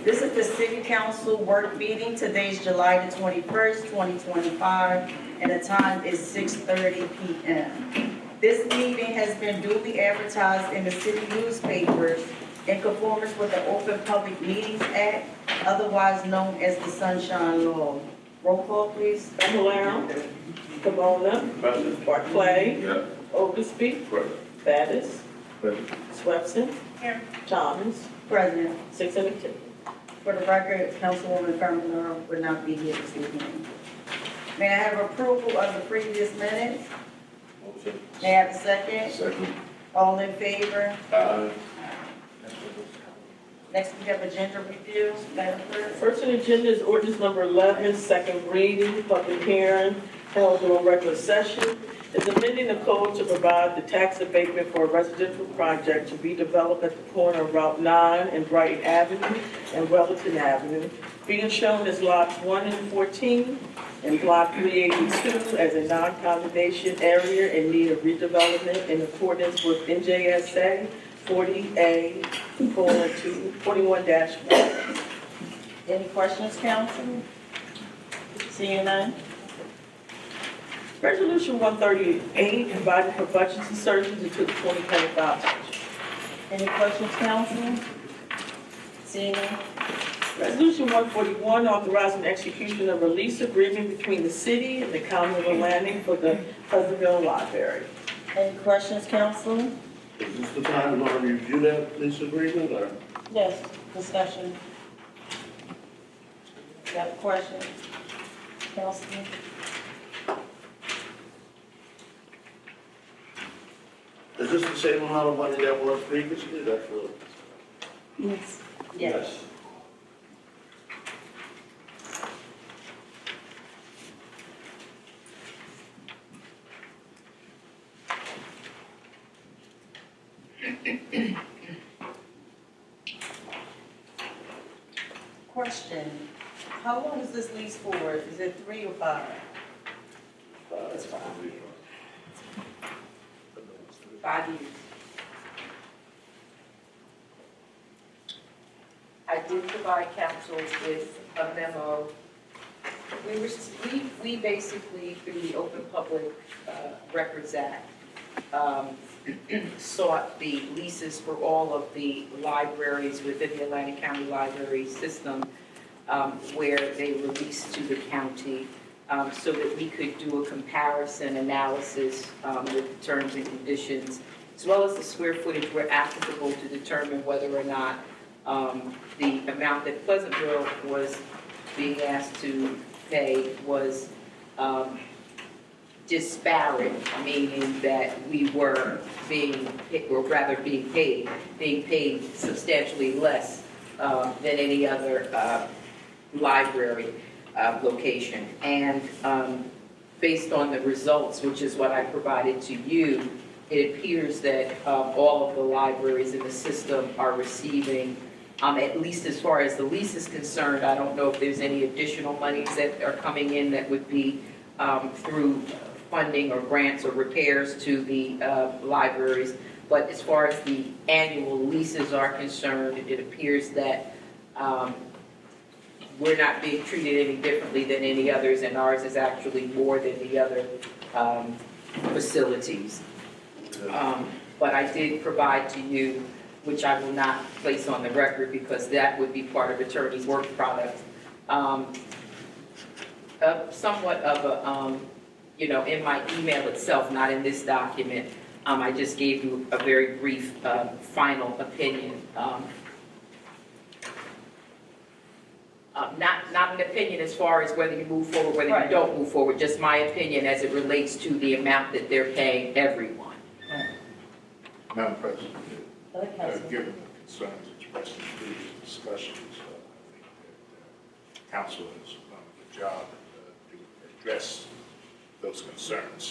This is the City Council work meeting. Today's July the 21st, 2025, and the time is 6:30 p.m. This meeting has been duly advertised in the city newspapers in conformance with the Open Public Meetings Act, otherwise known as the Sunshine Law. Roll call, please. Fablelaro. Camona. Present. Barclay. Yeah. Oglesby. Present. Bettis. Present. Swepson. Here. Thomas. President. 672. For the record, Councilwoman Carmen would not be here this evening. May I have approval of the previous minutes? Motion. May I have a second? Second. All in favor? Aye. Next, we have agenda review. Madam Clerk. First on the agenda is ordinance number 11, second reading, public hearing, held during regular session. Is amending the code to provide the tax abatement for a residential project to be developed at the corner of Route 9 and Brighton Avenue and Wellington Avenue, being shown as lots 1 and 14 and block 382 as a non-condemnation area in need of redevelopment in accordance with NJSA 40A:41-1. Any questions, council? Seeing none? Resolution 138, providing for budget insertions into the 2025 budget. Any questions, council? Seeing none? Resolution 141, authorizing execution of a lease agreement between the city and the county of Atlantic for the Pleasantville Library. Any questions, council? Is this the time to want to review that lease agreement, or? Yes, discussion. Got a question? Councilman? Is this the same amount of money that was previously? That's what. Yes. Yes. Question, how long is this lease for? Is it 3 or 5? It's 5. 5 years. I did provide council with a memo. We basically, through the Open Public Records Act, sought the leases for all of the libraries within the Atlantic County Library system where they were leased to the county so that we could do a comparison analysis with the terms and conditions, as well as the square footage where applicable to determine whether or not the amount that Pleasantville was being asked to pay was disparate, meaning that we were being paid substantially less than any other library location. And based on the results, which is what I provided to you, it appears that all of the libraries in the system are receiving, at least as far as the lease is concerned, I don't know if there's any additional monies that are coming in that would be through funding or grants or repairs to the libraries. But as far as the annual leases are concerned, it appears that we're not being treated any differently than any others, and ours is actually more than the other facilities. But I did provide to you, which I will not place on the record because that would be part of attorney's work product, somewhat of a, in my email itself, not in this document, I just gave you a very brief final opinion. Not an opinion as far as whether you move forward, whether you don't move forward, just my opinion as it relates to the amount that they're paying everyone. Madam President, Okay. given the concerns expressed in previous discussions, I think that council has done a good job to address those concerns.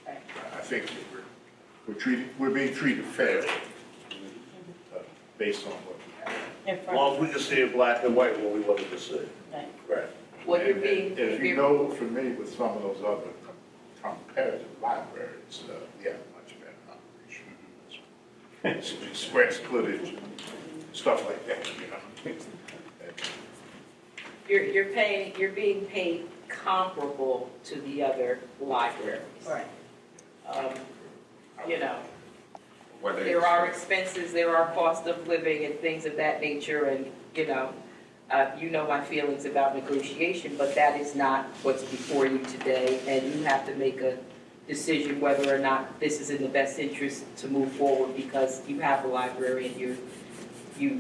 And I think that we're being treated fairly based on what we have. As long as we can see it black and white what we wanted to see. Right. Well, you're being. If you know, for me, with some of those other comparative libraries, we have much better operation. Square footage, stuff like that, you're being paid comparable to the other libraries. Right. Um, You know, What they there are expect. expenses, there are cost of living and things of that nature, and, you know my feelings about negotiation, but that is not what's before you today, and you have to make a decision whether or not this is in the best interest to move forward, because you have a library and you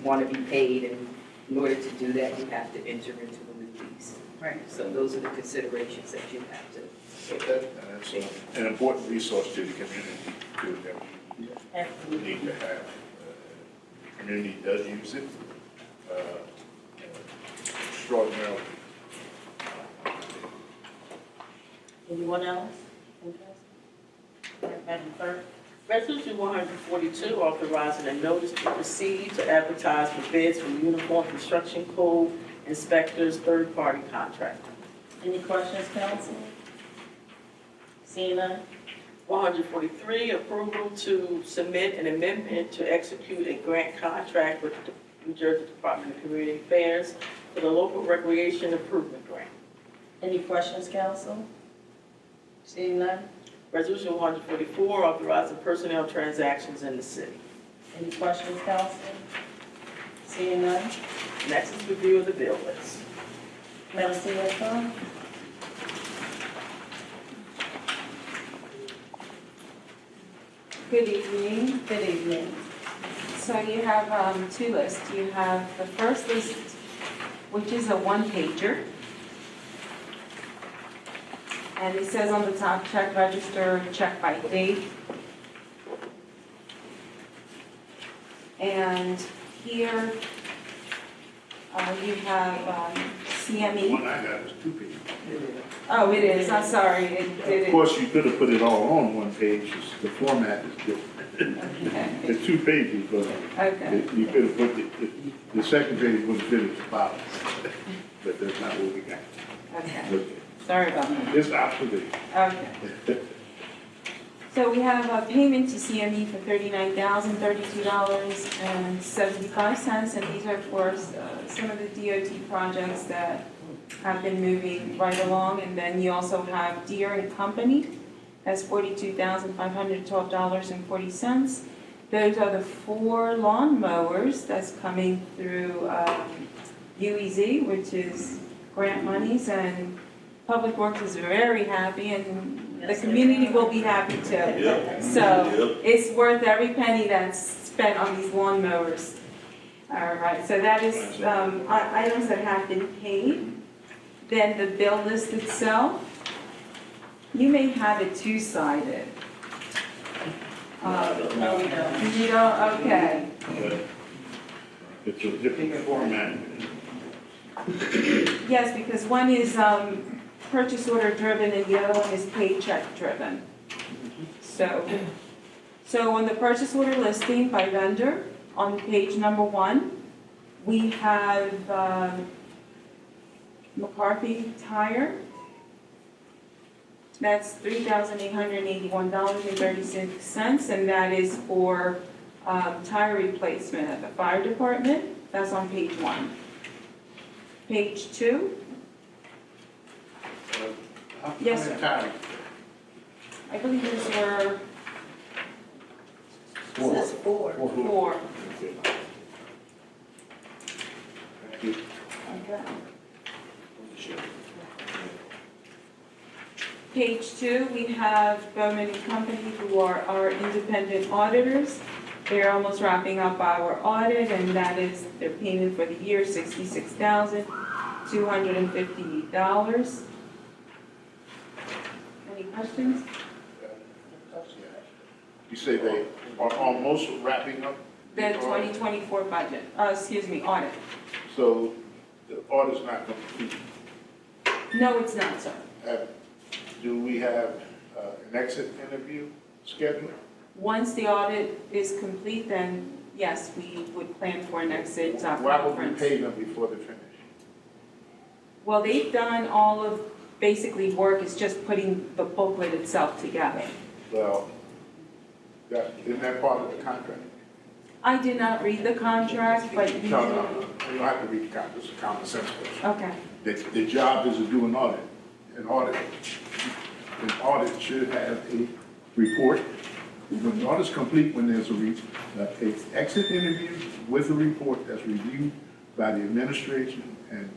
want to be paid, and in order to do that, you have to enter into a new lease. Right. So those are the considerations that you have to. So that's an important resource to the community, too, that we need to have. The community does use it extraordinarily. Anyone else? Madam Clerk? Resolution 142, authorizing a notice to proceed to advertise for bids for uniform construction code inspectors, third-party contractor. Any questions, council? Seeing none? 143, approval to submit an amendment to execute a grant contract with the New Jersey Department of Community Affairs for the local recreation improvement grant. Any questions, council? Seeing none? Resolution 144, authorizing personnel transactions in the city. Any questions, council? Seeing none? Next is review of the bill list. Madam CFO? Good evening. Good evening. So you have two lists. You have the first list, which is a one-pager. And it says on the top, check register, check by date. And here you have The CME. one I got is 2 pages. Oh, it is, I'm sorry, it Of did course, you could have put it all on one page, the format is different. Okay. It's 2 pages, but Okay, you could have put the second page would have been at the bottom. But that's not what we got. okay, Okay. sorry about that. It's obsolete. Okay. So we have a payment to CME for $39,032.75, and these are for some of the DOT projects that have been moving right along. And then you also have Deere and Company, that's $42,512.40. Those are the 4 lawn mowers that's coming through UEZ, which is grant monies, and Public Works is very happy, and the community will be happy too. Yep. So it's worth every penny that's spent on these lawn mowers. All right, so that is items that have been paid. Then the bill list itself, you may have it two-sided. No, we don't. You don't, okay. It's a different format. Yes, because one is purchase order driven and the other one is paycheck driven. So on the purchase order listing by vendor, on page number 1, we have McCarthy Tire. That's $3,881.36, and that is for tire replacement at the fire department. That's on page 1. Page 2, Yes, sir. Time. I believe these were Says 4. 4. Okay. Thank you. Okay. Page 2, we have Bowman and Company, who are our independent auditors. They're almost wrapping up our audit, and that is their payment for the year, $66,250. Any questions? You say they are almost wrapping up? The 2024 budget, audit. So the audit's not complete. No, it's not, sir. Do we have an exit interview scheduled? Once the audit is complete, then yes, we would plan for an exit Why would we conference. pay them before they finish? Well, they've done all of, basically work is just putting the booklet itself together. Well, isn't that part of the contract? I did not read the contract, but you. No, you don't have to read the contract, it's a common sense question. Okay, that the job is to do an audit. An audit should have a report. When the audit's complete, when there's a exit interview with a report that's reviewed by the administration and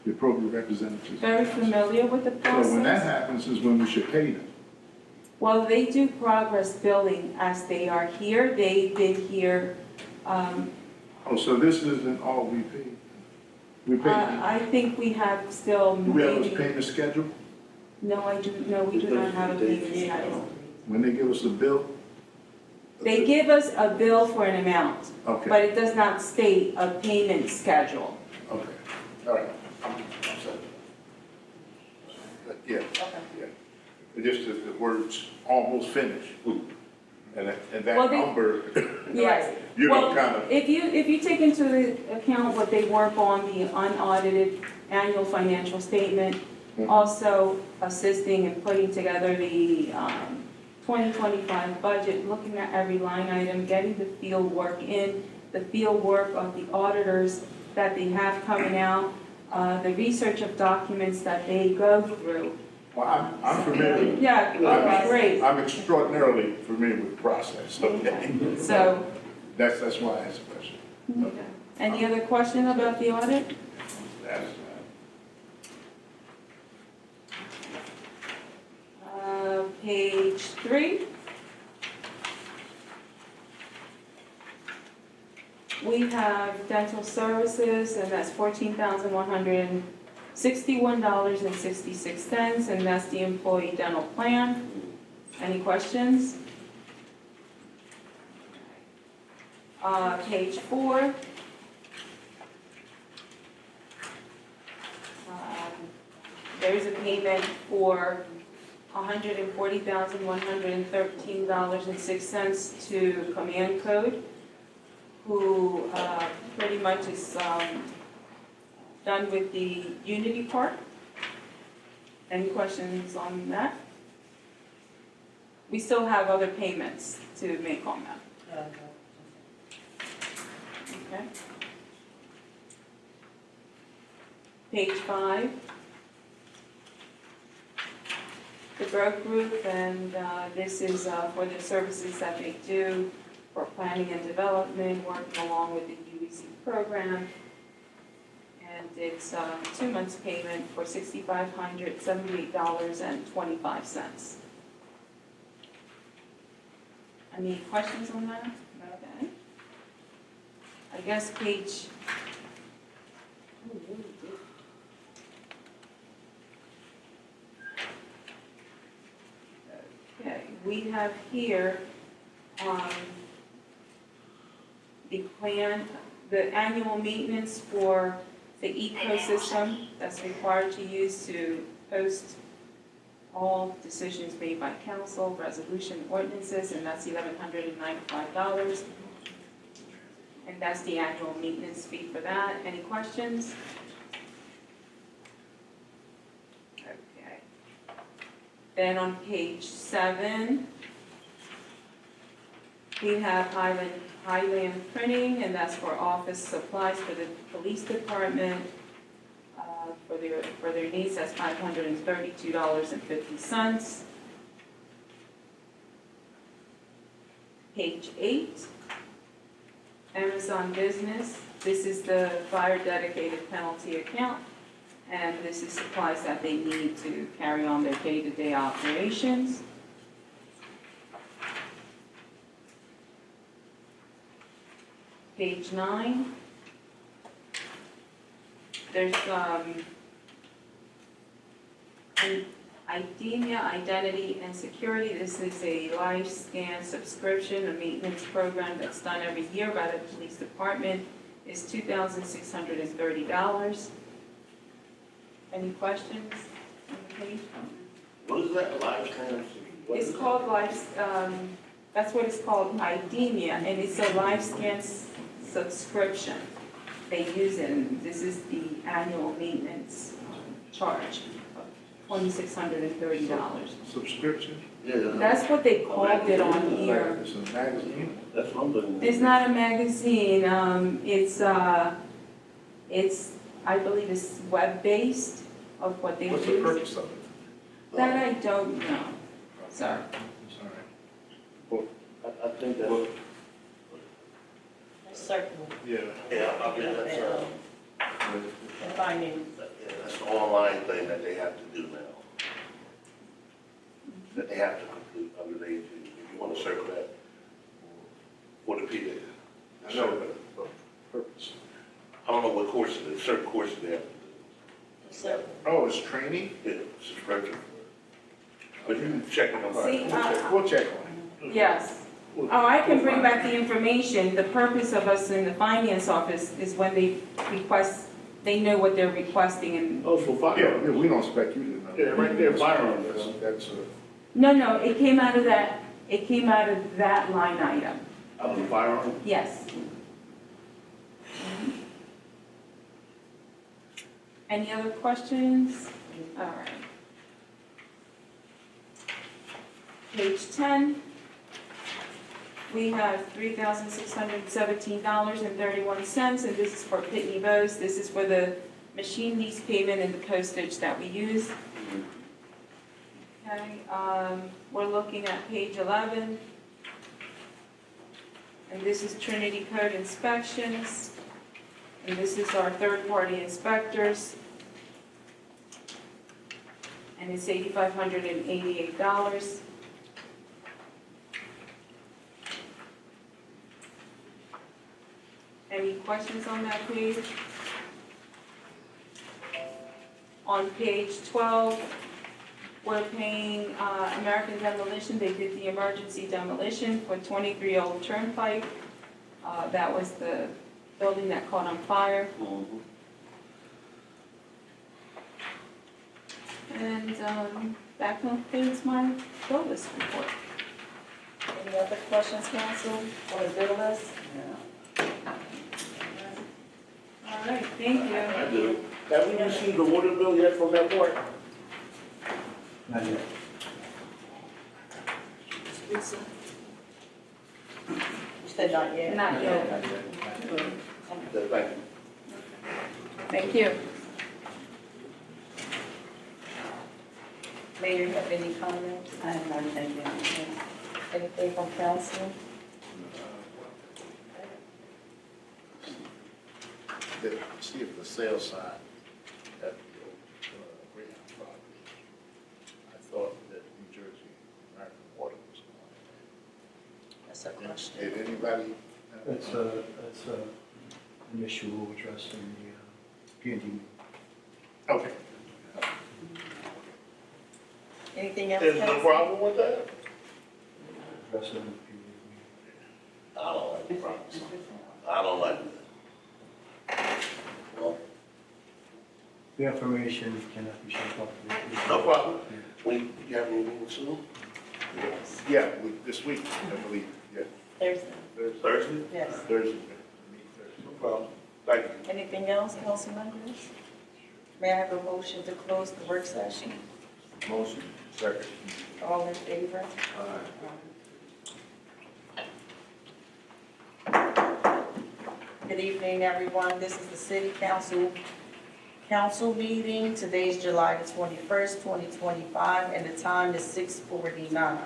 the appropriate representatives. Very familiar with the So when that process. happens is when we should pay them. Well, they do progress billing as they are here. They've been here, Oh, so this isn't all we pay? We pay, I think we have still do we have a maybe, payment schedule? no, we do not have a payment schedule. When they give us a bill? They give us a bill for an amount, Okay, but it does not state a payment schedule. okay, all right. I'm sorry. Yeah, yeah. It just that the words almost finished. And that Well, they- number, Yes. you know, Well, kind of, if you take into account what they work on, the unaudited annual financial statement, Mhm. also assisting and putting together the 2025 budget, looking at every line item, getting the field work in, the field work of the auditors that they have coming out, the research of documents that they go through. well, I'm familiar. Yeah, okay, great. I'm extraordinarily familiar with the process, okay? So, That's why I asked the question. any other question about the audit? That's, Page 3. We have dental services, and that's $14,161.66, and that's the employee dental plan. Any questions? Page 4. There's a payment for $140,113.06 to Command Code, who pretty much is done with the Unity Park. Any questions on that? We still have other payments to make on that, okay? Page 5. The Growth Group, and this is for the services that they do for planning and development, working along with the UEC program. And it's 2 months payment for $6,578.25. Any questions on that? Okay. I guess page. Okay, we have here, the plan, the annual maintenance for the ecosystem that's required to use to post all decisions made by council, resolution ordinances, and that's $1,195. And that's the annual maintenance fee for that. Any questions? Okay. Then on page 7, we have Highland Printing, and that's for office supplies for the police department. For their needs, that's $532.50. Page 8, Amazon Business. This is the fire dedicated penalty account, and this is supplies that they need to carry on their day-to-day operations. Page 9. There's IDEMIA, Identity and Security. This is a live scan subscription, a maintenance program that's done every year by the police department. It's $2,630. Any questions on the page? What is that, live scan? It's called that's what it's called, IDEMIA, and it's a live scan subscription. They use it, and this is the annual maintenance charge of $2,630. subscription? Yeah. That's what they called it on here. It's a magazine? That's one thing. It's not a magazine, it's I believe is web-based of what they What's the use. purpose of it? That I don't know, sorry. All right. I think that's, Circle. Yeah. yeah, I mean, that's, The finance. yeah, that's an online thing that they have to do now. That they have to complete under the 18. If you want to circle that, for the PD. I know, but purpose. I don't know what course it is, certain courses they have to Circle. Oh, it's training? do. Yeah, subscription. But you can check it on. See, We'll check on it. Yes. Oh, I can bring back the information. The purpose of us in the finance office is when they request, they know what they're requesting and, Oh, for Yeah, we don't expect you to know. Yeah, right there, firearms. That's no, it came out of that line item, Of the firearm? yes. Any other questions? All right. Page 10, we have $3,617.31, and this is for Pitney Bowes. This is for the machine lease payment and the postage that we use. Okay, we're looking at page 11. And this is Trinity Code Inspections. And this is our third-party inspectors. And it's $8,588. Any questions on that page? On page 12, we're paying American Demolition. They did the emergency demolition for 23 Old Turnpike. That was the building that caught on fire. And that concludes my bill list report. Any other questions, council, on the bill list? All right, thank you. I do. Have we received the water bill yet from that port? Not yet. You said not yet. Not yet. Not yet. Thank you. Thank you. Mayor, you have any comments? I have nothing yet. Anything from council? See if the sales side at the Greyhound property. I thought that New Jersey American Water was That's a going. question. Did anybody? That's an issue we'll address in the P&D. Okay. Anything else, There's no council? problem with that? Address it in the P&D. I don't like the problems. I don't like that. Well, The information cannot be shared publicly. no problem. You have any meeting soon? Yeah, this week, I believe, yeah. Thursday. Thursday? Yes. Thursday. Meet Thursday. No problem. Thank you. Anything else, council members? May I have a motion to close the work session? Motion. Second. All in favor? Good evening, everyone. This is the city council meeting. Today is July the 21st, 2025, and the time is 6:49.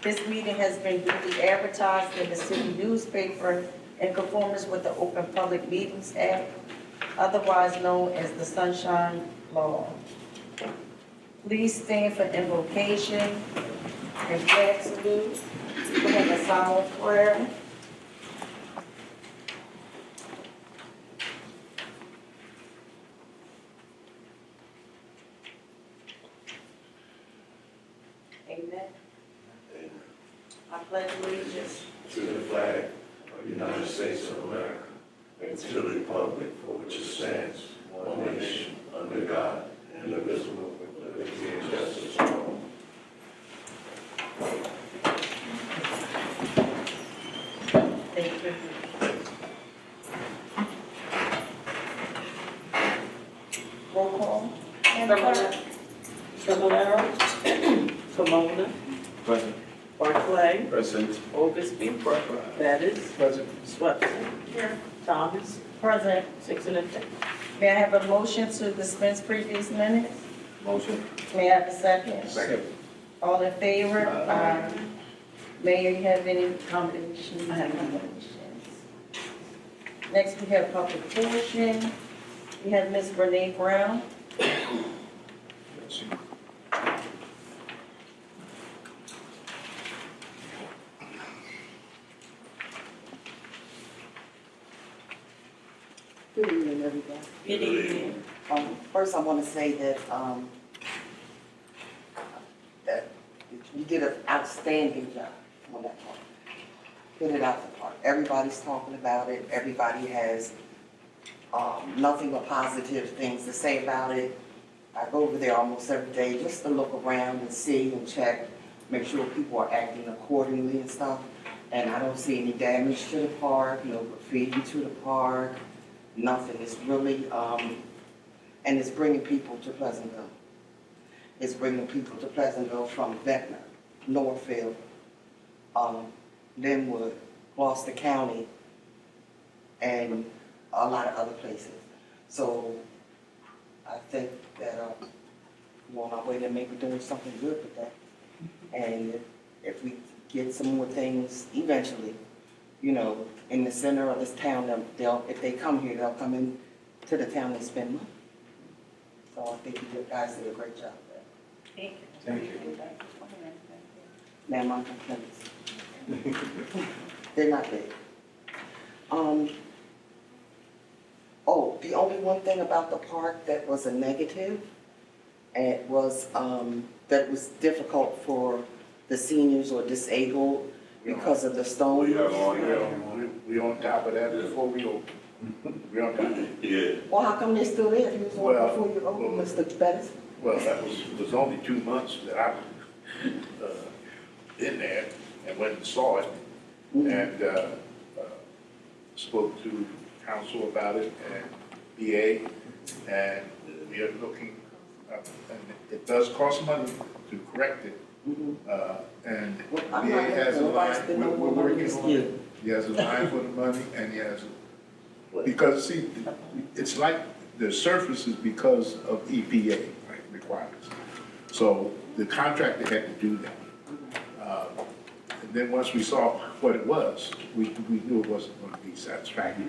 This meeting has been duly advertised in the city newspaper in conformance with the Open Public Meetings Act, otherwise known as the Sunshine Law. Please stand for invocation and flag salute. We have a solemn prayer. Amen. I pledge allegiance To the flag of the United States of America and to the republic for which it stands, one nation, under God, indivisible, with liberty and justice for all. Thank you. Roll call. Fablelaro. Pomona. Present. Barclay. Present. Oglesby. Bettis. Present. Swepson. Thomas. Present. 6 and a 10. May I have a motion to dispense previous minutes? Motion. May I have a second? Second. All in favor? Aye. Mayor, you have any commendations? I have none. Commendations. Next, we have public portion. We have Ms. Renee Brown. Good evening, everybody. Good evening. First, I want to say that, that you did an outstanding job on that part. Hit it out the park. Everybody's talking about it. Everybody has, nothing but positive things to say about it. I go over there almost every day just to look around and see and check, make sure people are acting accordingly and stuff. And I don't see any damage to the park, no graffiti to the park, nothing. It's really, and it's bringing people to Pleasantville. It's bringing people to Pleasantville from Ventnor, Northfield, Linwood, Gloucester County, and a lot of other places. So I think that we're on our way to maybe doing something good with that. And if we get some more things eventually, you know, in the center of this town, if they come here, they'll come in to the town and spend money. So I think you guys did a great job there. Thank you. Thank you. Now my complaints. They're not big. Oh, the only one thing about the park that was a negative, it was, that it was difficult for the seniors or disabled because of the stones. We on top of that before we open. We on top. Yeah. Well, how come they're still there if you was on Well, before you opened, Mr. Bettis? Well, that was only 2 months that I was in there and went and saw it and spoke to council about it and BA, and we are looking, and it does cost money to correct it. And Well, I'm BA not has a gonna line, spend no we're more money working this on year. it. He has a line for the money and he has, because see, it's like the surface is because of EPA requirements. So the contractor had to do that. And then once we saw what it was, we knew it wasn't going to be satisfactory.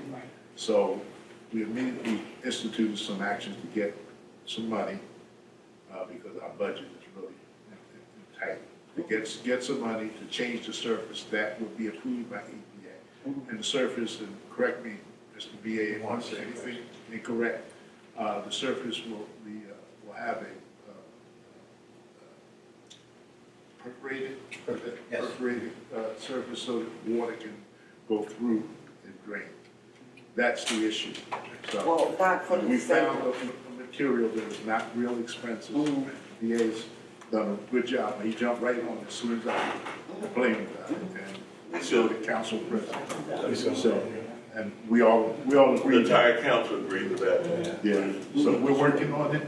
So we immediately instituted some actions to get some money, because our budget is really tight. To get some money to change the surface that will be approved by EPA. And the surface, and correct me, Mr. BA, if I'm saying anything incorrect, the surface will have a perforated surface so that water can go through and drain. That's the issue. So Well, not for the we found disabled. a material that is not real expensive. VA's done a good job. He jumped right on it as soon as I complained about it, and so the council president. So, and we all The agree. entire council agreed with that. Yeah, so we're working on it.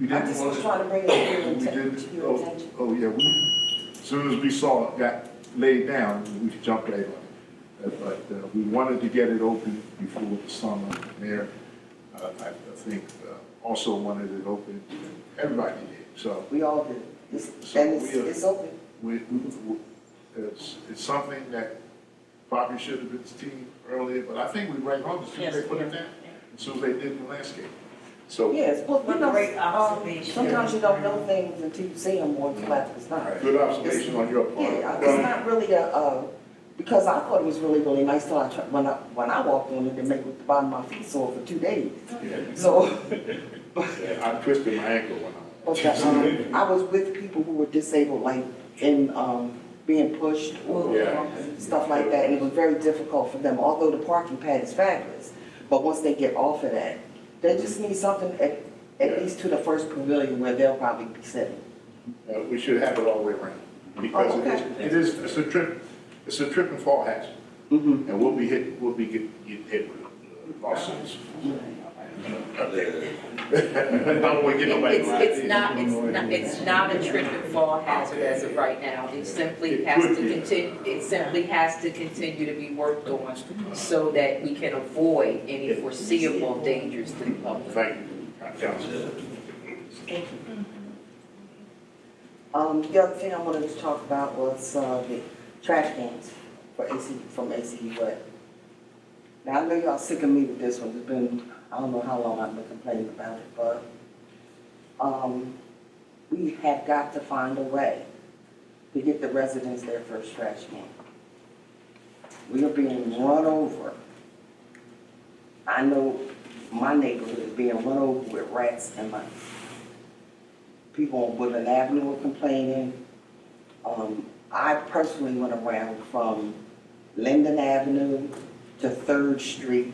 We I didn't just want was to. trying to bring it to We your didn't, your attention. oh, yeah, as soon as we saw it got laid down, we jumped right on it. But we wanted to get it open before the summer. Mayor, I think, also wanted it open. Everybody did, so. We all did. So And we are- it's open. It's something that probably should have been seen earlier, but I think we right on as soon as they put it down, as soon as they did the landscape. So, Yes, well, you know, Great observation. sometimes you don't know things until you see them or until after it's not. good observation on your part. Yeah, it's not really because I thought it was really, really nice till when I walked on it, it made the bottom of my feet sore for 2 days. Yeah. So, I twisted my ankle when but I was with people who were disabled, like in being pushed or Yeah. stuff like that, and it was very difficult for them, although the parking pad is fabulous. But once they get off of that, they just need something at least to the first pavilion where they'll probably be sitting. we should have it all the way around. Because Oh, okay. it's a trip and fall hazard. Mm-hmm. And we'll be getting hit with lawsuits. I don't want to get nobody. It's not a trip and fall hazard as of right now. It simply has to continue to be worked on so that we can avoid any foreseeable dangers to the public. Thank you, Council. The other thing I wanted to talk about was, the trash cans from ACUA. Now, I know y'all sick of me with this one. It's been, I don't know how long I've been complaining about it, but, we have got to find a way to get the residents their first trash can. We are being run over. I know my neighborhood is being run over with rats and mice. People on Woodland Avenue are complaining. I personally went around from Linden Avenue to 3rd Street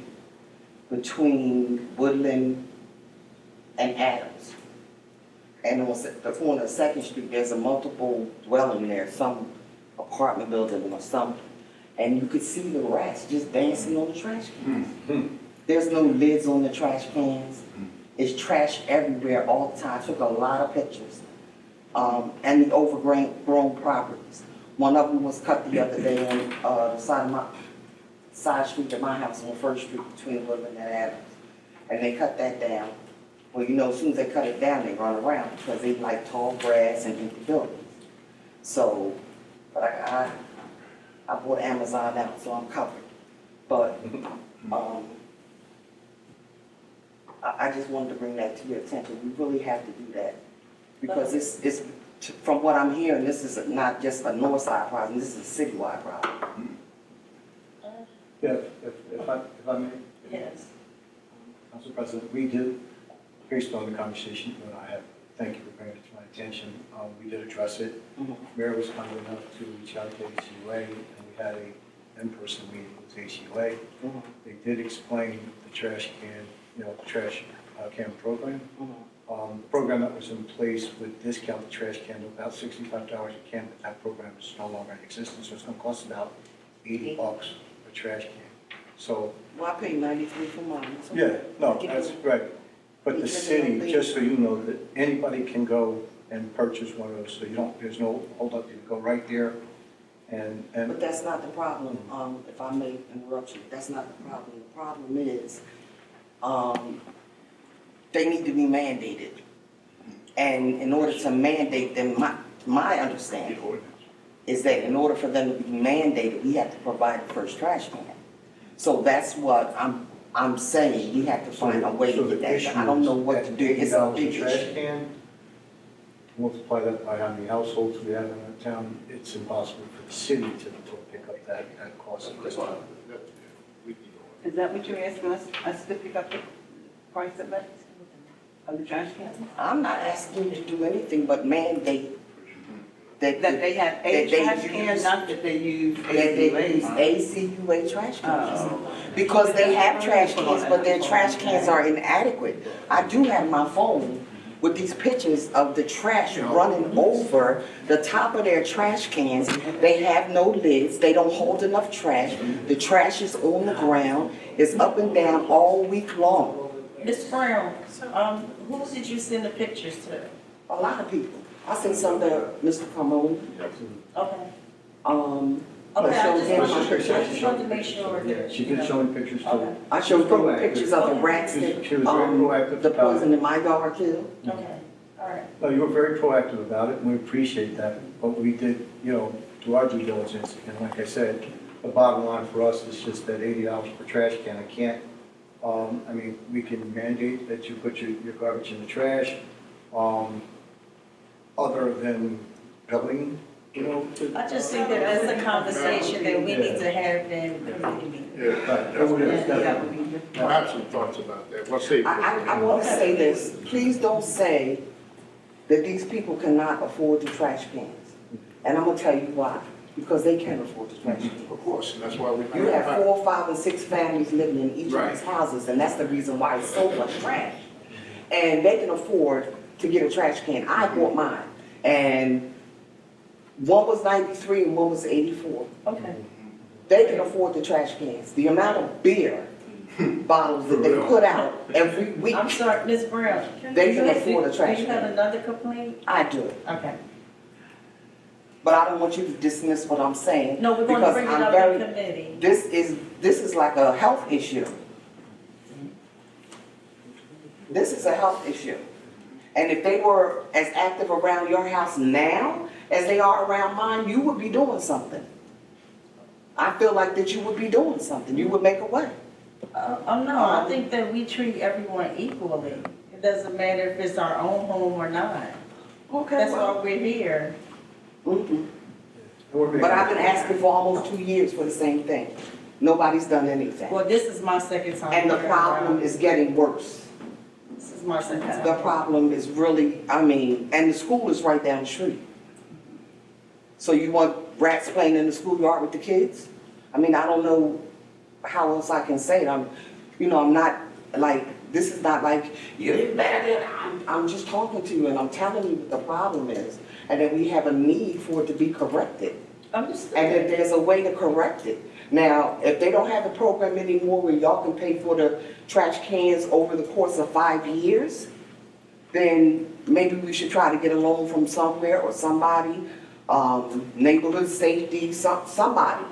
between Woodland and Adams. And on the corner of 2nd Street, there's a multiple dwelling there, some apartment building or something. And you could see the rats just dancing on the trash cans. There's no lids on the trash cans. It's trash everywhere all the time. I took a lot of pictures. And the overgrown properties. One of them was cut the other day on the side street of my house on 1st Street between Woodland and Adams. And they cut that down. Well, you know, as soon as they cut it down, they run around because they like tall grass and empty buildings. So, but I bought Amazon out, so I'm covered. But I just wanted to bring that to your attention. We really have to do that. Because it's from what I'm hearing, this is not just a north side problem, this is a citywide problem. Yeah, if I may. Yes. Council President, we did, based on the conversation that I had, thank you for bringing it to my attention, we did address it. Mayor was kind enough to reach out to ACUA, and we had a in-person meeting with ACUA. They did explain the trash can, the trash can program. The program that was in place would discount the trash can to about $65 a can, but that program is no longer in existence, so it's going to cost about $80 a trash can. So. Well, I paid $93 for mine. So Yeah, no, that's right. But the city, just so you know, that anybody can go and purchase one of those, so you don't, there's no hold up, you go right there and. But that's not the problem, if I may interrupt you, that's not the problem. The problem is, they need to be mandated. And in order to mandate them, my understanding is that in order for them to be mandated, we have to provide the first trash can. So that's what I'm saying, we have to find a way to get that done. I don't know what to do, it's a big trash issue. can, multiply that by how many households we have in our town, it's impossible for the city to pick up that cost. Is that what you're asking us to pick up the price of it? Of the trash cans? I'm not asking you to do anything but mandate that That they have a trash can, use- not that they use that they use ACUA trash cans. Because they have trash cans, but their trash cans are inadequate. I do have my phone with these pictures of the trash running over the top of their trash cans. They have no lids, they don't hold enough trash. The trash is on the ground, it's up and down all week long. Ms. Brown, who did you send the pictures to? A lot of people. I sent some to Mr. Carmona. Okay. I showed him my I pictures. just wanted to make sure. Yeah, she did show me pictures too. Okay. I showed him pictures of the rats She that, was very proactive the about poison it. in my yard killed. Okay, all right. No, you were very proactive about it, and we appreciate that, but we did, do our due diligence, and like I said, the bottom line for us is just that $80 per trash can. I can't, we can mandate that you put your garbage in the trash, other than billing, I just think that that's a conversation that we need to have in committee meeting. I have some thoughts about that. Well, see. I want to say this, please don't say that these people cannot afford the trash cans. And I'm gonna tell you why, because they can afford the trash cans. Of course, and that's why we. You have 4, 5, and 6 families living in each of these houses, and that's the reason why it's so much trash. And they can afford to get a trash can. I bought mine, and one was 93 and one was 84. Okay. They can afford the trash cans. The amount of beer bottles that they put out every week. I'm sorry, Ms. Brown. They do can you- afford a trash Do you have can. another complaint? I do, Okay. but I don't want you to dismiss what I'm saying. No, we're gonna because bring it I'm up very- in committee. This is like a health issue. This is a health issue. And if they were as active around your house now as they are around mine, you would be doing something. I feel like that you would be doing something. You would make a way. No, I think that we treat everyone equally. It doesn't matter if it's our own home or not. Okay, That's well. why we're here. Mhm. But I've been asking for almost 2 years for the same thing. Nobody's done anything. Well, this is my second time. And the here problem around. is getting worse. This is my second time. The problem is really, and the school is right down the street. So you want rats playing in the schoolyard with the kids? I don't know how else I can say it. I'm not like, this is not like, you did bad. I'm just talking to you and I'm telling you what the problem is. And that we have a need for it to be corrected. Understood. And that there's a way to correct it. Now, if they don't have the program anymore where y'all can pay for the trash cans over the course of 5 years, then maybe we should try to get a loan from somewhere or somebody, neighborhood safety, somebody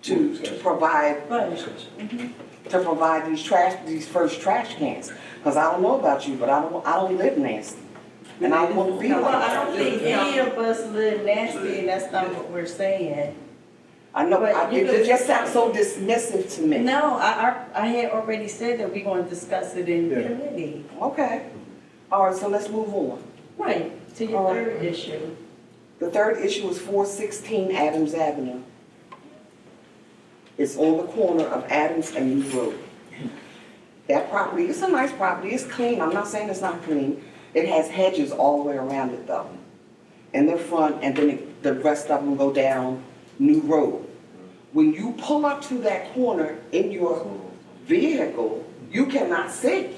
to provide, Right. to provide these first trash cans. Because I don't know about you, but I don't live nasty. And I won't be Well, like I don't that. think any of us live nasty, and that's not what we're saying. I know, But you it could- just sounds so dismissive to me. No, I had already said that we're going to discuss it in Yeah. committee. Okay. All right, so let's move on. Right, to your All right. third issue. The third issue is 416 Adams Avenue. It's on the corner of Adams and New Road. That property, it's a nice property, it's clean, I'm not saying it's not clean. It has hedges all the way around it though. In the front, and then the rest of them go down New Road. When you pull up to that corner in your vehicle, you cannot see.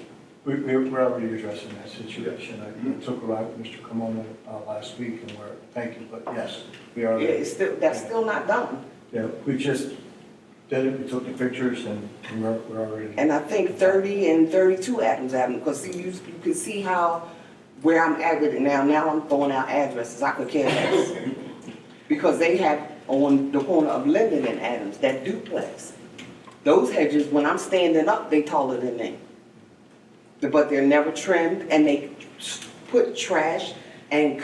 We're already addressing that situation. I took a ride with Mr. Carmona last week, and thank you, but yes, we are. Yeah, that's still not done. Yeah, we just did it, we took the pictures, and we're already. And I think 30 and 32 Adams Avenue, because see, you can see how, where I'm at with it now. Now I'm throwing out addresses, I could care less. Because they have on the corner of Linden and Adams, that duplex. Those hedges, when I'm standing up, they taller than me. But they're never trimmed, and they put trash and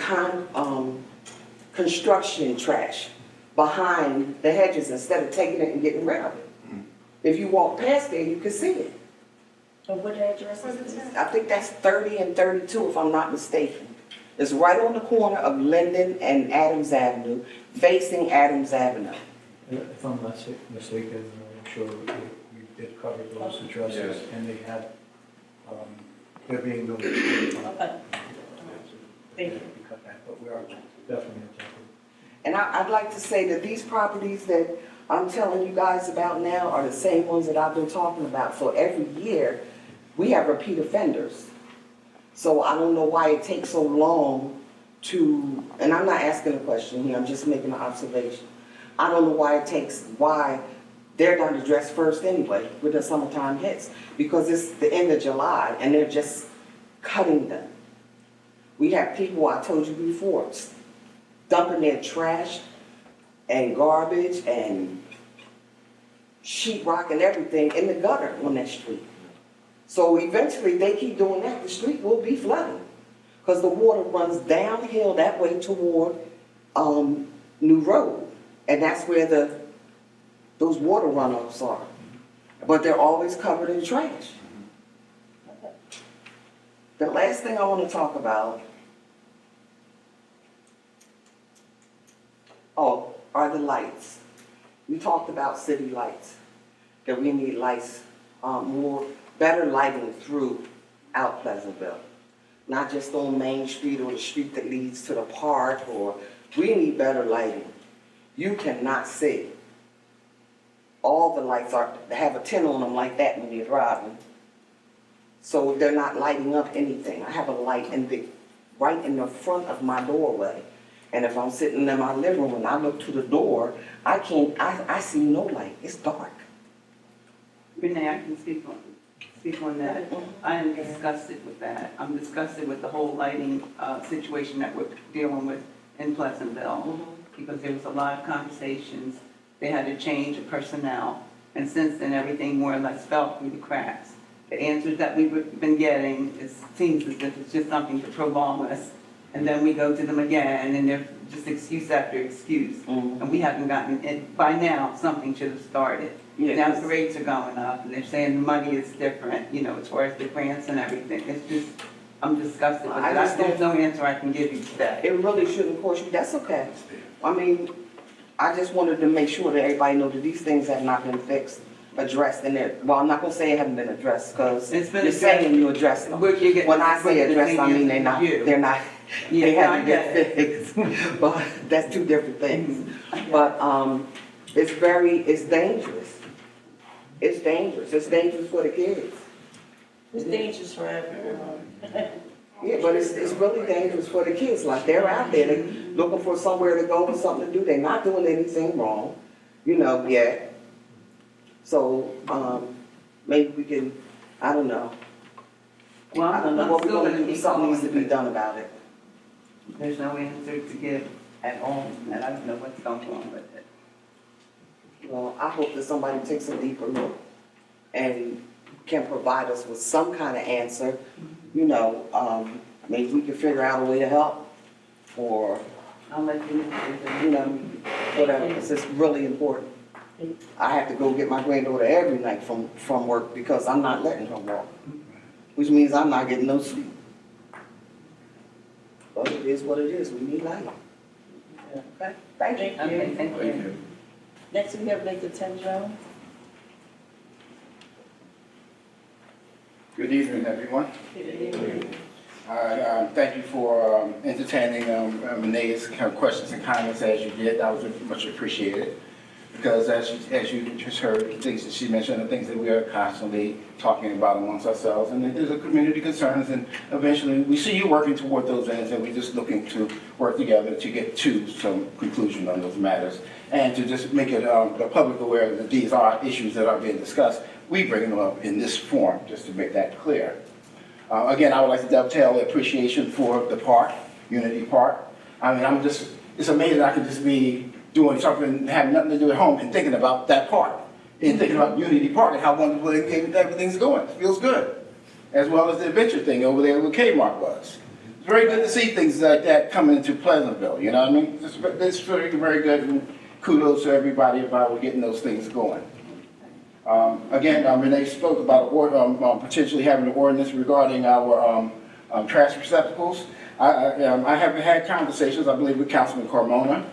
construction trash behind the hedges instead of taking it and getting rid of it. If you walk past there, you can see it. So what address is this? I think that's 30 and 32, if I'm not mistaken. It's right on the corner of Linden and Adams Avenue, facing Adams Avenue. If I'm not mistaken, I'm sure we did cover those addresses, and they have, they're being built. Okay. Thank you. Cut back, but we are definitely attempting. And I'd like to say that these properties that I'm telling you guys about now are the same ones that I've been talking about. So every year, we have repeat offenders. So I don't know why it takes so long to, and I'm not asking a question here, I'm just making an observation. I don't know why they're not addressed first anyway, when the summertime hits. Because it's the end of July and they're just cutting them. We have people, I told you before, dumping their trash and garbage and sheetrock and everything in the gutter on that street. So eventually, they keep doing that, the street will be flooded. Because the water runs downhill that way toward New Road. And that's where those water runoffs are. But they're always covered in trash. The last thing I want to talk about are the lights. We talked about city lights, that we need lights, better lighting throughout Pleasantville. Not just on Main Street or the street that leads to the park, or we need better lighting. You cannot see. All the lights have a tint on them like that when you're driving. So they're not lighting up anything. I have a light right in the front of my doorway. And if I'm sitting in my living room and I look to the door, I see no light. It's dark. Renee, I can speak on that. I am disgusted with that. I'm disgusted with the whole lighting situation that we're dealing with in Pleasantville, because there was a lot of conversations. They had a change of personnel, and since then, everything more or less fell through the cracks. The answers that we've been getting, it seems as if it's just something to prolong us, and then we go to them again, and they're just excuse after excuse. And we haven't gotten it. By now, something should have started. Now the rates are going up, and they're saying the money is different, you know, as far as the grants and everything. It's just, I'm disgusted with it. There's no answer I can give you today. It really shouldn't cost you, that's okay. I mean, I just wanted to make sure that everybody know that these things have not been fixed, addressed in it. Well, I'm not gonna say it haven't been addressed, because It's been you're saying you addressed them. When I say addressed, I mean they're not, they haven't been fixed. But that's two different things. But, it's dangerous. It's dangerous. It's dangerous for the kids. It's dangerous for everyone. Yeah, but it's really dangerous for the kids. Like, they're out there, they looking for somewhere to go and something to do. They're not doing anything wrong, you know, yet. So, maybe we can, I don't know. Well, I don't know what we're gonna do. Something needs to be done about it. There's no answer to give at all, and I don't know what's going on with it. Well, I hope that somebody takes a deeper look and can provide us with some kind of answer. You know, maybe we can figure out a way to help, or, I'll let you you know, whatever, because it's really important. I have to go get my granddaughter every night from work because I'm not letting her walk, which means I'm not getting no sleep. But it is what it is. We need light. Okay? Thank you. Okay, thank you. Next, we have Nathan Jones. Good evening, everyone. Thank you for entertaining Renee's questions and comments as you did. That was much appreciated. Because as you just heard, the things that she mentioned, the things that we are constantly talking about amongst ourselves, and there's a community concerns, and eventually we see you working toward those ends, and we're just looking to work together to get to some conclusion on those matters, and to just make it the public aware that these are issues that are being discussed. We bring them up in this form, just to make that clear. Again, I would like to dovetail the appreciation for the park, Unity Park. I mean, it's amazing I can just be doing something, having nothing to do at home, and thinking about that park, and thinking about Unity Park and how wonderful everything's going. It feels good. As well as the adventure thing over there where Kmart was. It's very good to see things like that coming into Pleasantville, you know what I mean? It's very, very good, and kudos to everybody about getting those things going. Again, Renee spoke about potentially having an ordinance regarding our trash receptacles. I have had conversations, I believe, with Councilman Carmona,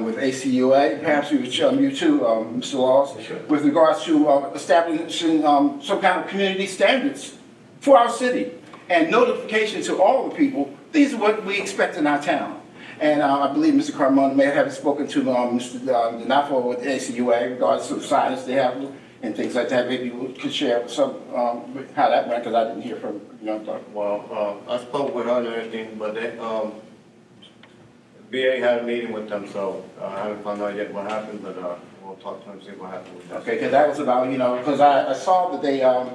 with ACUA, perhaps with you too, Mr. Laws, with regards to establishing some kind of community standards for our city and notification to all the people. These are what we expect in our town. And I believe Mr. Carmona may have spoken to Mr. Denafo with ACUA regarding some signs they have and things like that. Maybe you could share some how that went, because I didn't hear from Well, I spoke with her and everything, but they, VA had a meeting with them, so I haven't found out yet what happened, but we'll talk to them, see what happened with that. Okay, because that was about, because I saw that they, I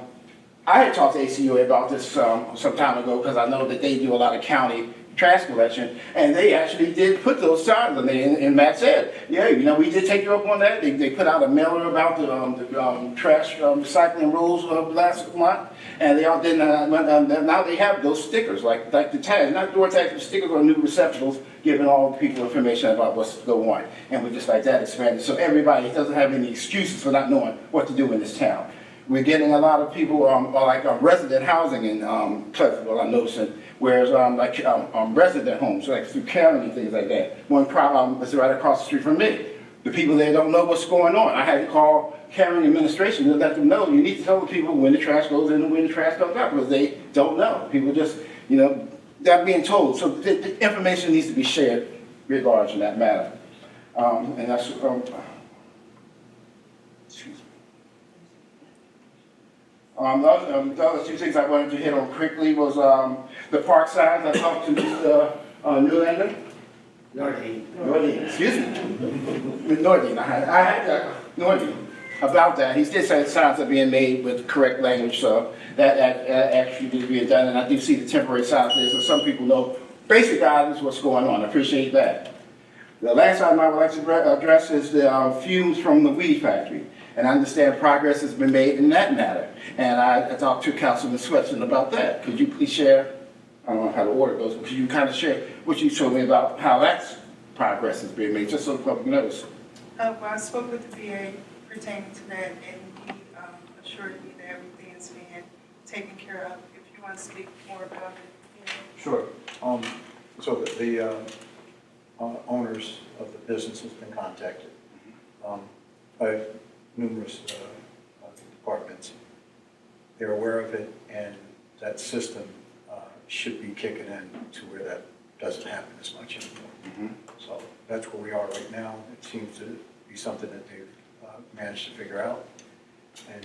had talked to ACUA about this some time ago, because I know that they do a lot of county trash collection, and they actually did put those signs on there, and Matt said, yeah, we did take you up on that. They put out a mailer about the trash recycling rules last month, and they all did, now they have those stickers, like the tags, not door tags, but stickers on new receptacles, giving all the people information about what's going on, and we just like that expanded, so everybody doesn't have any excuses for not knowing what to do in this town. We're getting a lot of people, resident housing in Pleasantville, I'm noticing, whereas resident homes, like through Karen and things like that. One problem is right across the street from me. The people there don't know what's going on. I had to call Karen administration to let them know, you need to tell the people when the trash goes in and when the trash comes out, because they don't know. People just, they're being told. So the information needs to be shared writ large in that matter. And that's, excuse me. The other two things I wanted to hit on quickly was the park signs. I talked to Mr. Newlander. Nordine, excuse me. Nordine, I had Nordine. about that. He did say signs are being made with correct language, so that actually is being done. And I do see the temporary signs there, so some people know basic items what's going on. I appreciate that. The last item I would like to address is the fumes from the weed factory. And I understand progress has been made in that matter. And I talked to Councilman Swetson about that. Could you please share, I don't know how the order goes, but could you kind of share what you told me about how that progress is being made, just so the public knows? Well, I spoke with the VA pertaining to that, and he assured me that everything is being taken care of. If you want to speak more about it. Sure. So the owners of the business has been contacted by numerous departments. They're aware of it, and that system should be kicking in to where that doesn't happen as much anymore. So that's where we are right now. It seems to be something that they've managed to figure out, and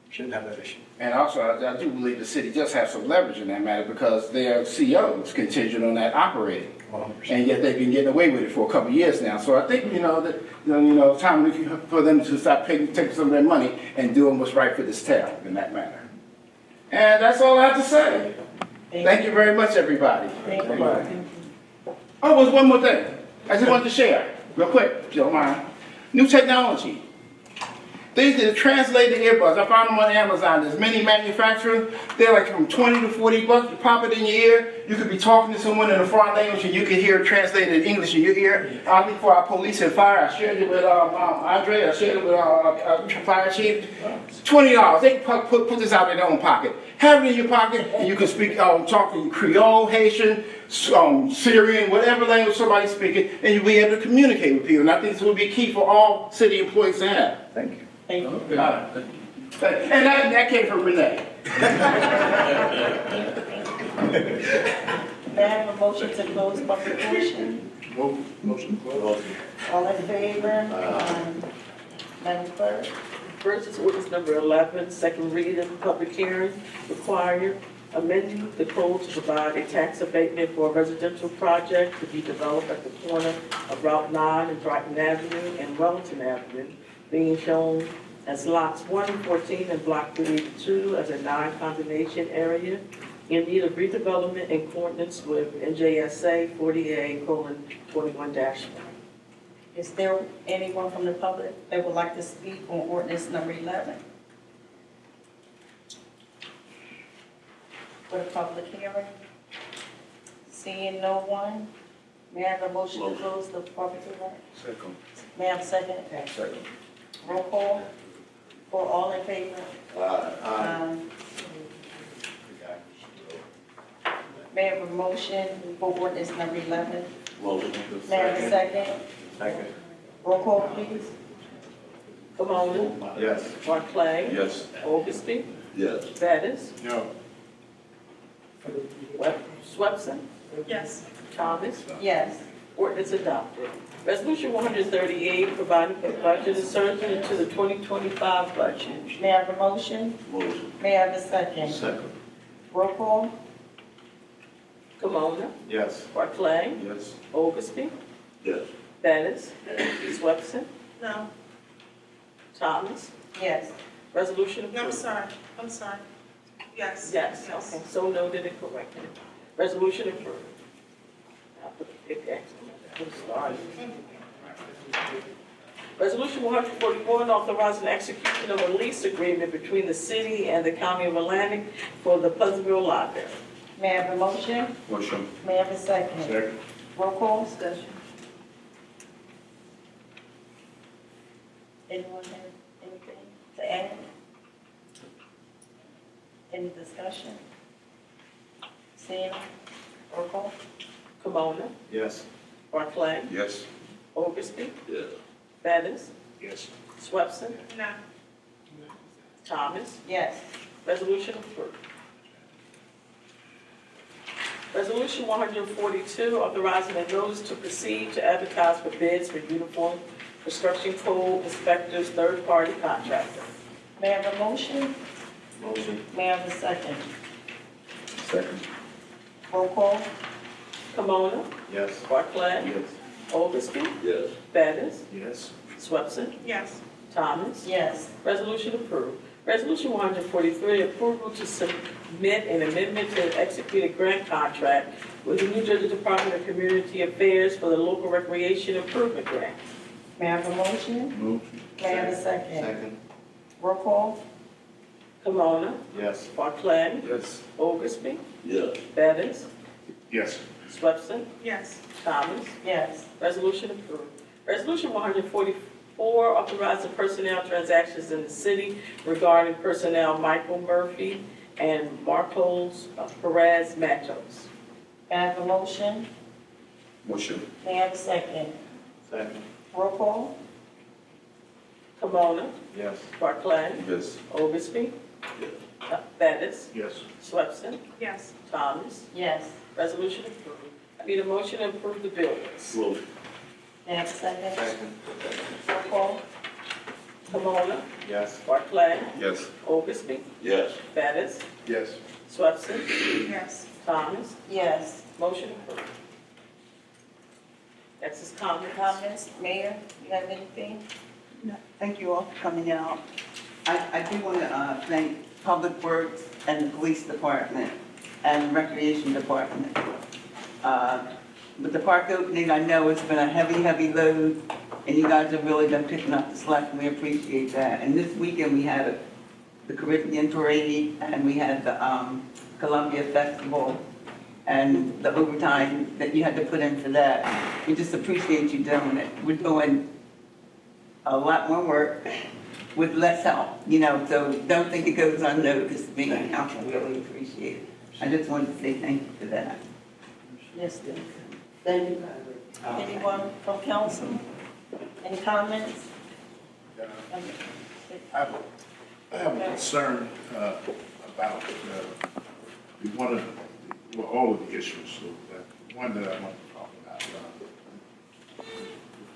shouldn't have that issue. And also, I do believe the city does have some leverage in that matter because their CEO is contingent on that operating. 100%. And yet they've been getting away with it for a couple of years now. So I think, it's time for them to stop taking some of their money and doing what's right for this town in that matter. And that's all I have to say. Thank you very much, everybody. Thank you. Oh, there's one more thing. I just wanted to share, real quick, if you don't mind. New technology. These are the translated earbuds. I found them on Amazon. There's many manufacturers. They're like from 20 to 40 bucks. You pop it in your ear. You could be talking to someone in a foreign language and you can hear it translated in English in your ear. I think for our police and fire, I shared it with Andre. I shared it with our fire chief. $20. They put this out in their own pocket. Have it in your pocket and you can speak, talk in Creole, Haitian, Syrian, whatever language somebody's speaking, and you'll be able to communicate with people. And I think this will be key for all city employees to have. Thank you. Thank you. And that came from Renee. May I have a motion to close public portion? Motion to close. All in favor? Madam Clerk? First is ordinance number 11, second reading, public hearing required, amending the code to provide a tax abatement for a residential project to be developed at the corner of Route 9 and Brighton Avenue and Wellington Avenue, being shown as lots 1 and 14 and block 382 as a non-condemnation area in need of redevelopment in accordance with NJSA 40A:21-1. Is there anyone from the public that would like to speak on ordinance number 11? For the public hearing? Seeing no one, may I have a motion to close the public hearing? Second. May I have a second? Second. Roll call, for all in favor? May I have a motion for ordinance number 11? Motion. May I have a second? Second. Roll call, please. Camona, Yes. Barclay. Yes. Augustby. Yes. Bettis. No. Swepson. Yes. Thomas. Yes. Ordinance adopted. Resolution 138, providing for budget insertion into the 2025 budget. May I have a motion? Motion. May I have a second? Second. Roll call? Camona, Yes. Barclay. Yes. Augustby. Yes. Bettis. Swepson. No. Thomas. Yes. Resolution No, I'm approved. sorry. I'm sorry. Yes. Yes, okay, so noted and corrected. Resolution approved. I'll put the big X on that. I'm sorry. Resolution 141, authorizing execution of a lease agreement between the city and the county of Atlantic for the Pleasantville Library. May I have a motion? Motion. May I have a second? Second. Roll call? Discussion. Anyone have anything to add? Any discussion? Seeing none? Roll call? Camona, Yes. Barclay, Yes. Augustby, Yes. Bettis, Yes. Swepson, No. Thomas. Yes. Resolution approved. Resolution 142, authorizing a notice to proceed to advertise for bids for uniform construction code inspectors, third-party contractor. May I have a motion? Motion. May I have a second? Second. Roll call? Camona, Yes. Barclay, Yes. Augustby, Yes. Bettis, Yes. Swepson, Yes. Thomas. Yes. Resolution approved. Resolution 143, approval to submit an amendment to execute a grant contract with the New Jersey Department of Community Affairs for the local recreation improvement grant. May I have a motion? Move. May I have a second? Second. Roll call? Camona, Yes. Barclay, Yes. Oglesby, Yes. Bettis, Yes. Swepson, Yes. Thomas. Yes. Resolution approved. Resolution 144, authorizing personnel transactions in the city regarding personnel Michael Murphy and Marcos Perez Matos. May I have a motion? Motion. May I have a second? Second. Roll call? Camona, Yes. Barclay, Yes. Oglesby, Yes. Bettis, Yes. Swepson, Yes. Thomas. Yes. Resolution approved. I need a motion to approve the bills. Move. May I have a second? Second. Roll call? Camona, Yes. Barclay, Yes. Oglesby, Yes. Bettis, Yes. Swepson, Yes. Thomas. Yes. Motion approved. Next is comments. Comments? Mayor, you have anything? Thank you all for coming out. I do want to thank Public Works and the Police Department and Recreation Department. With the park opening, I know it's been a heavy, heavy load, and you guys have really been picking up the slack, and we appreciate that. And this weekend, we had the Caribbean Parade, and we had the Columbia Festival, and the overtime that you had to put in for that. We just appreciate you doing it. We're doing a lot more work with less help, so don't think it goes unnoticed. Me and council really appreciate it. I just wanted to say thank you for that. Yes, dear. Thank you. Anyone from council? Any comments? I have a concern about one of, well, all of the issues, so that one that I want to talk about.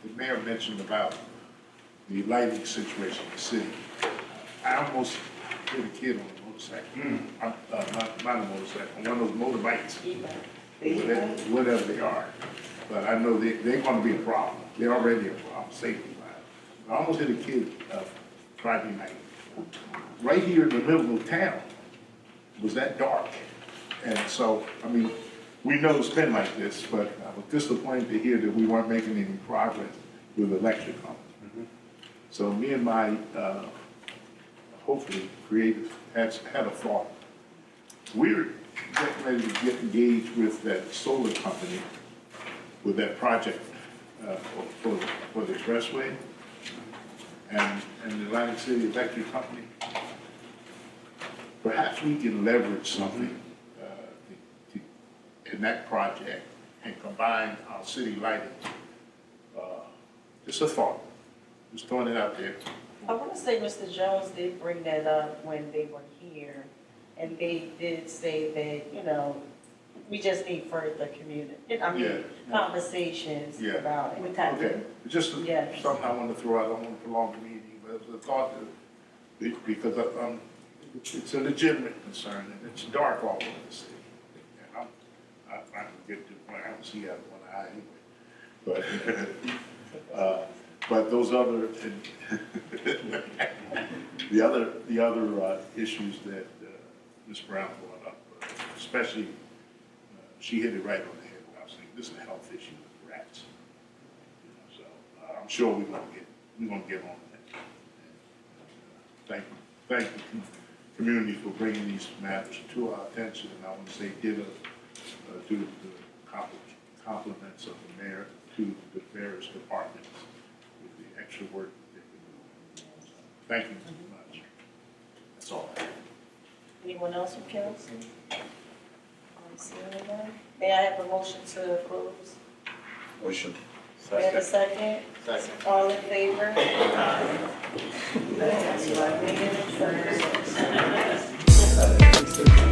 The mayor mentioned about the lighting situation in the city. I almost hit a kid on a motorcycle, not a motorcycle, one of those motorbikes, whatever they are. But I know they're gonna be a problem. They're already a problem, safety-wise. I almost hit a kid Friday night, right here in the middle of town. It was that dark. And so, I mean, we know it's been like this, but I was disappointed to hear that we weren't making any progress with electric company. So me and my, hopefully, creative had a thought. We're getting ready to get engaged with that solar company with that project for the expressway and the Atlantic City Electric Company. Perhaps we can leverage something in that project and combine our city lighting. Just a thought, just throwing it out there. I want to say Mr. Jones did bring that up when they were here, and they did say that, we just need further conversations Yeah. about it. Okay, just Yes. something I want to throw out, I don't want to prolong the meeting, but it was a thought because it's a legitimate concern, and it's dark all over the city. And I can get to the point, I don't see out of one eye anyway. But those other, the other issues that Ms. Brown brought up, especially, she hit it right on the head when I was saying, this is a health issue with rats. So I'm sure we're gonna get on that. Thank the community for bringing these matters to our attention, and I want to say do the compliments of the mayor to the various departments with the extra work that they've been doing. Thank you very much. That's all I have. Anyone else from council? I don't see anyone. May I have a motion to close? Motion. May I have a second? Second. All in favor? That's right.